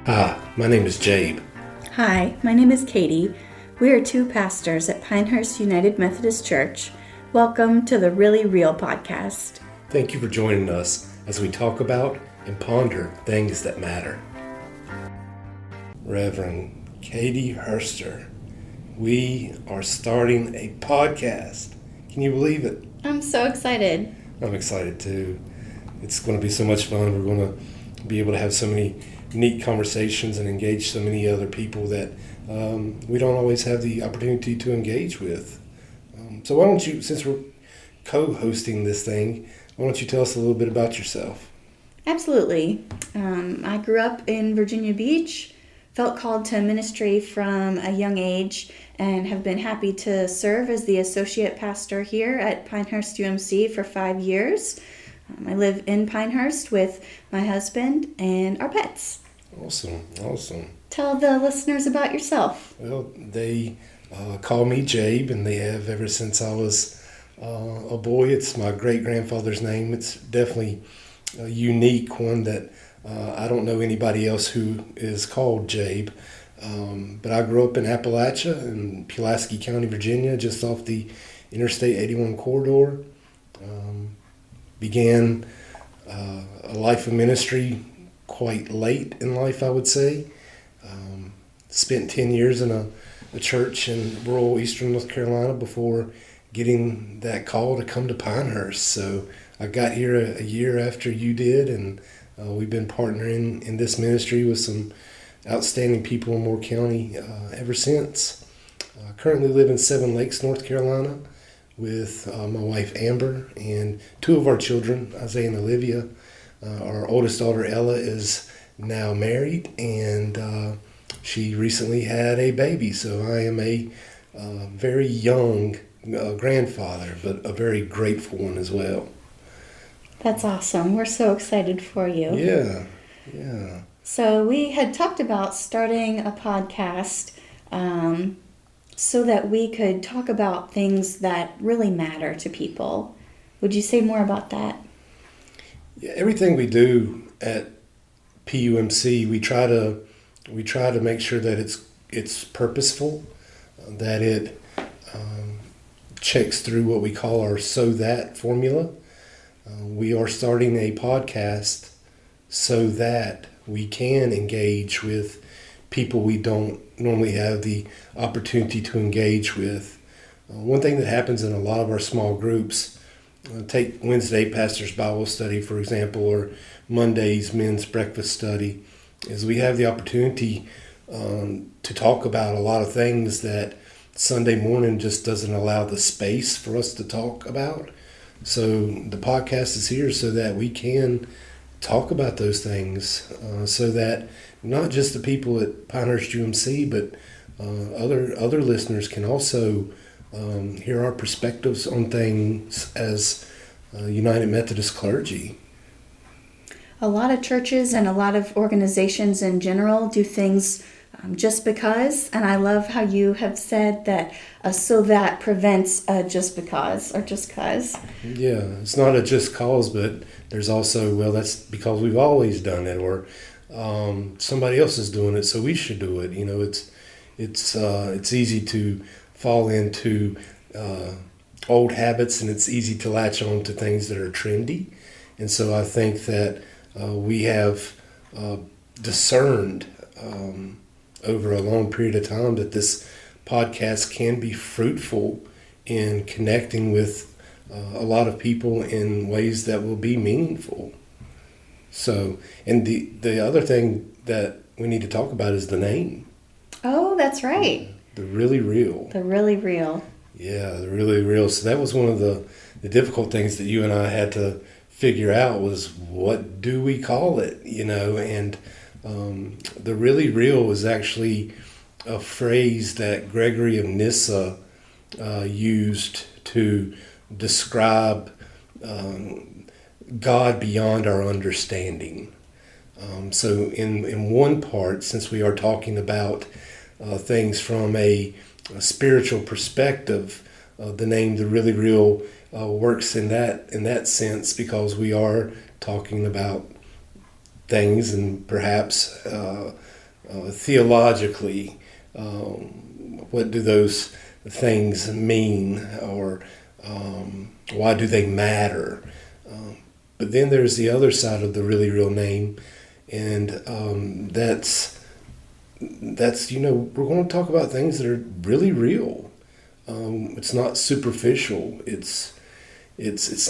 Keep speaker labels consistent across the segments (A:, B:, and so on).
A: Hi, my name is Jabe.
B: Hi, my name is Katie. We are two pastors at Pinehurst United Methodist Church. Welcome to the Really Real podcast.
A: Thank you for joining us as we talk about and ponder things that matter. Reverend Katie Herster, we are starting a podcast. Can you believe it?
B: I'm so excited.
A: I'm excited too. It's going to be so much fun. We're going to be able to have so many neat conversations and engage so many other people that we don't always have the opportunity to engage with. So why don't you, since we're co-hosting this thing, why don't you tell us a little bit about yourself?
B: Absolutely. I grew up in Virginia Beach, felt called to ministry from a young age, and have been happy to serve as the associate pastor here at Pinehurst UMC for 5 years. I live in Pinehurst with my husband and our pets.
A: Awesome.
B: Tell the listeners about yourself.
A: Well, they call me Jabe, and they have ever since I was a boy. It's my great-grandfather's name. It's definitely a unique one that I don't know anybody else who is called Jabe. But I grew up in Appalachia in Pulaski County, Virginia, just off the Interstate 81 corridor. Began a life of ministry quite late in life, I would say. Spent 10 years in a church in rural eastern North Carolina before getting that call to come to Pinehurst. So I got here a year after you did, and we've been partnering in this ministry with some outstanding people in Moore County ever since. I currently live in Seven Lakes, North Carolina, with my wife Amber and two of our children, Isaiah and Olivia. Our oldest daughter Ella is now married, and she recently had a baby, so I am a very young grandfather, but a very grateful one as well.
B: That's awesome. We're so excited for you.
A: Yeah.
B: So we had talked about starting a podcast so that we could talk about things that really matter to people. Would you say more about that?
A: Yeah, everything we do at PUMC, we try to make sure that it's purposeful, that it checks through what we call our "so that" formula. We are starting a podcast so that we can engage with people we don't normally have the opportunity to engage with. One thing that happens in a lot of our small groups, take Wednesday Pastor's Bible Study, for example, or Monday's Men's Breakfast Study, is we have the opportunity to talk about a lot of things that Sunday morning just doesn't allow the space for us to talk about. So the podcast is here so that we can talk about those things, so that not just the people at Pinehurst UMC, but other listeners can also hear our perspectives on things as United Methodist clergy.
B: A lot of churches and a lot of organizations in general do things just because, and I love how you have said that so that prevents just because or just cause.
A: Yeah, it's not a just cause, but there's also, well, that's because we've always done it, or somebody else is doing it, so we should do it. You know, it's easy to fall into old habits, and it's easy to latch on to things that are trendy. And so I think that we have discerned over a long period of time that this podcast can be fruitful in connecting with a lot of people in ways that will be meaningful. So, and the other thing that we need to talk about is the name.
B: Oh, that's right.
A: The Really Real.
B: The Really Real.
A: Yeah, the Really Real. So that was one of the difficult things that you and I had to figure out was, what do we call it? You know, and the Really Real was actually a phrase that Gregory of Nyssa used to describe God beyond our understanding. So in one part, since we are talking about things from a spiritual perspective, the name The Really Real works in that sense, because we are talking about things and perhaps theologically, what do those things mean, or why do they matter? But then there's the other side of the really real name, and that's we're going to talk about things that are really real. It's not superficial. It's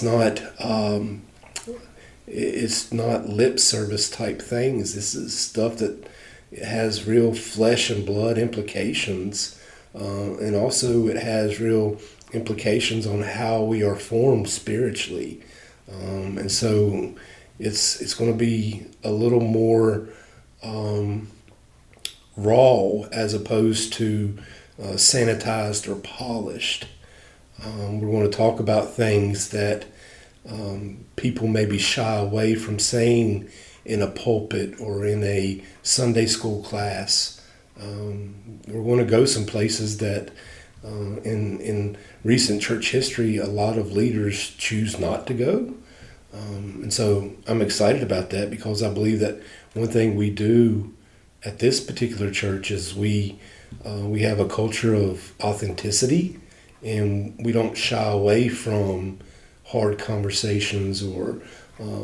A: not it's not lip service type things. This is stuff that has real flesh and blood implications, and also it has real implications on how we are formed spiritually. And so it's going to be a little more raw as opposed to sanitized or polished. We're going to talk about things that people maybe shy away from saying in a pulpit or in a Sunday school class. We're going to go some places that in recent church history, a lot of leaders choose not to go. And so I'm excited about that, because I believe that one thing we do at this particular church is we have a culture of authenticity, and we don't shy away from hard conversations or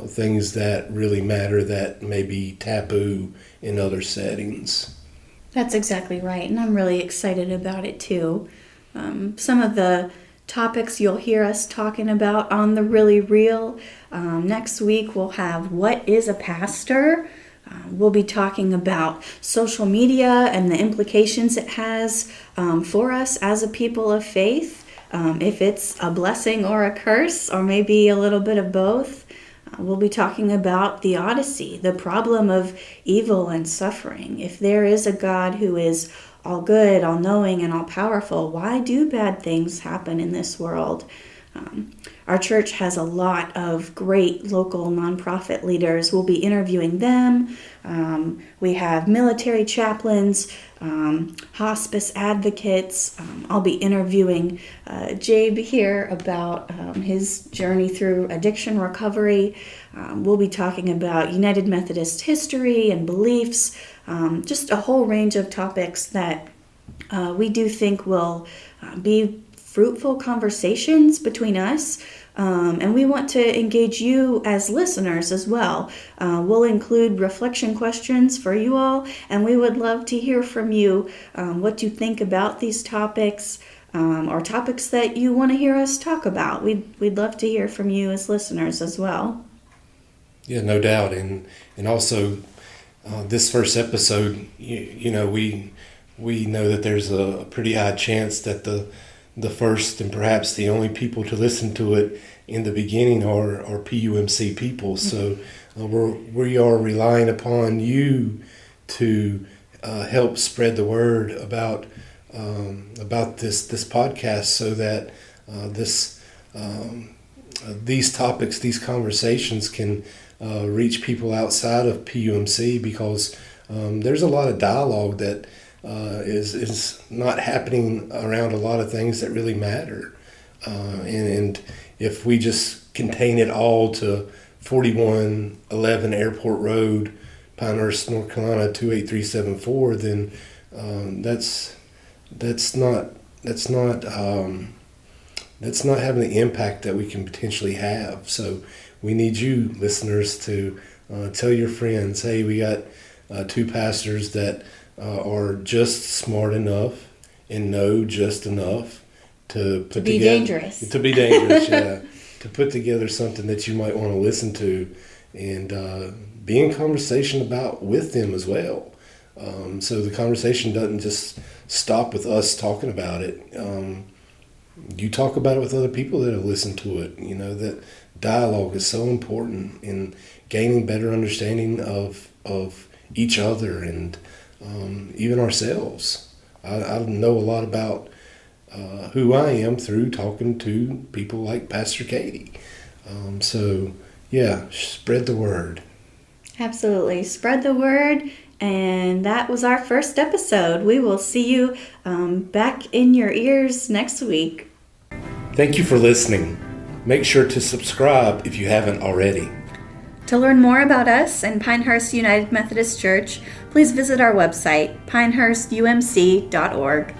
A: things that really matter that may be taboo in other settings.
B: That's exactly right, and I'm really excited about it too. Some of the topics you'll hear us talking about on the Really Real. Next week we'll have What is a Pastor? We'll be talking about social media and the implications it has for us as a people of faith. If it's a blessing or a curse, or maybe a little bit of both. We'll be talking about the Odyssey, the problem of evil and suffering. If there is a God who is all good, all knowing, and all powerful, why do bad things happen in this world? Our church has a lot of great local nonprofit leaders. We'll be interviewing them. We have military chaplains, hospice advocates. I'll be interviewing Jabe here about his journey through addiction recovery. We'll be talking about United Methodist history and beliefs, just a whole range of topics that we do think will be fruitful conversations between us, and we want to engage you as listeners as well. We'll include reflection questions for you all, and we would love to hear from you what you think about these topics, or topics that you want to hear us talk about. We'd love to hear from you as listeners as well.
A: Yeah, no doubt, and also this first episode, we know that there's a pretty high chance that the first and perhaps the only people to listen to it in the beginning are PUMC people. So we are relying upon you to help spread the word about this podcast, so that these topics, these conversations can reach people outside of PUMC, because there's a lot of dialogue that is not happening around a lot of things that really matter. And if we just contain it all to 4111 Airport Road, Pinehurst, North Carolina 28374, then that's not having the impact that we can potentially have. So we need you listeners to tell your friends, hey, we got two pastors that are just smart enough and know just enough to be dangerous. To be dangerous, yeah. To put together something that you might want to listen to, and be in conversation about with them as well. So the conversation doesn't just stop with us talking about it. You talk about it with other people that have listened to it. That dialogue is so important in gaining better understanding of each other and even ourselves. I know a lot about who I am through talking to people like Pastor Katie. So, yeah, spread the word.
B: Absolutely. Spread the word. And that was our first episode. We will see you back in your ears next week.
A: Thank you for listening. Make sure to subscribe if you haven't already.
B: To learn more about us and Pinehurst United Methodist Church, please visit our website, pinehurstumc.org.